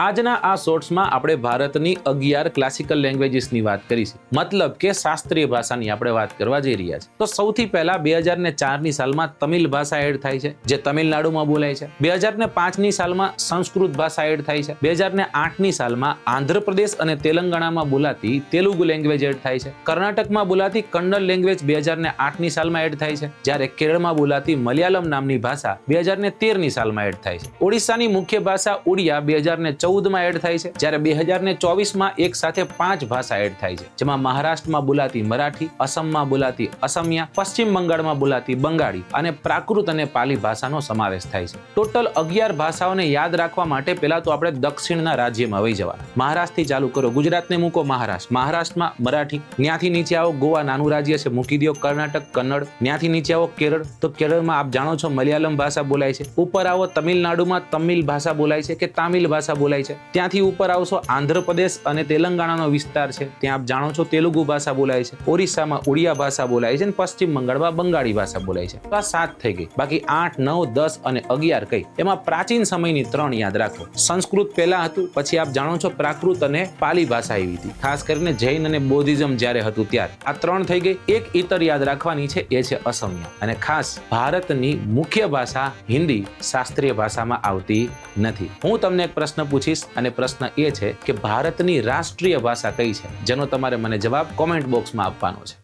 આજના આ શોર્ટ્સમાં આપણે ભારતની 11 ક્લાસિકલ લેંગ્વેજીસની વાત કરીશું, મતલબ કે શાસ્ત્રીય ભાષાની આપણે વાત કરવા જઈ રહ્યા છે. તો સૌથી પહેલા 2004ની સાલમાં તમિલ ભાષા એડ થાય છે, જે તમિલનાડુમાં બોલાય છે. 2005ની સાલમાં સંસ્કૃત ભાષા એડ થાય છે. 2008ની સાલમાં આંધ્રપ્રદેશ અને તેલંગાણામાં બોલાતી તેલુગુ લેંગ્વેજ એડ થાય છે. કર્ણાટકમાં બોલાતી કન્નડ લેંગ્વેજ 2008ની સાલમાં એડ થાય છે, જ્યારે કેરળમાં બોલાતી મલયાલમ નામની ભાષા 2013ની સાલમાં એડ થાય છે. ઓડિશાની મુખ્ય ભાષા ઓડિયા 2014માં એડ થાય છે, જ્યારે 2024માં એક સાથે 5 ભાષા એડ થાય છે, જેમાં મહારાષ્ટ્રમાં બોલાતી મરાઠી, અસમમાં બોલાતી અસમિયા, પશ્ચિમ બંગાળમાં બોલાતી બંગાળી અને પ્રાકૃત અને પાલી ભાષાનો સમાવેશ થાય છે. ટોટલ 11 ભાષાઓને યાદ રાખવા માટે પહેલા તો આપણે દક્ષિણના રાજ્યમાં વહી જવાના. મહારાષ્ટ્રથી ચાલુ કરો, ગુજરાતને મૂકો મહારાષ્ટ્ર. મહારાષ્ટ્રમાં મરાઠી, ત્યાંથી નીચે આવો ગોવા નાનું રાજ્ય છે, મૂકી દો કર્ણાટક કન્નડ, ત્યાંથી નીચે આવો કેરળ, તો કેરળમાં આપ જાણો છો મલયાલમ ભાષા બોલાય છે. ઉપર આવો તમિલનાડુમાં તમિલ ભાષા બોલાય છે કે તામિલ ભાષા બોલાય છે. ત્યાંથી ઉપર આવશો આંધ્રપ્રદેશ અને તેલંગાણાનો વિસ્તાર છે, ત્યાં આપ જાણો છો તેલુગુ ભાષા બોલાય છે. ઓરિસ્સામાં ઓડિયા ભાષા બોલાય છે અને પશ્ચિમ બંગાળમાં બંગાળી ભાષા બોલાય છે. તો આ 7 થઈ ગઈ. બાકી 8, 9, 10 અને 11 કઈ? એમાં પ્રાચીન સમયની 3 યાદ રાખો. સંસ્કૃત પહેલા હતું, પછી આપ જાણો છો પ્રાકૃત અને પાલી ભાષા આવી હતી, ખાસ કરીને જૈન અને બૌદ્ધિઝમ જ્યારે હતું ત્યારે. આ 3 થઈ ગઈ. એક ઇતર યાદ રાખવાની છે, એ છે અસમિયા. અને ખાસ ભારતની મુખ્ય ભાષા હિન્દી શાસ્ત્રીય ભાષામાં આવતી નથી. હું તમને એક પ્રશ્ન પૂછીશ અને પ્રશ્ન એ છે કે ભારતની રાષ્ટ્રીય ભાષા કઈ છે, જેનો તમારે મને જવાબ કોમેન્ટ બોક્સમાં આપવાનો છે.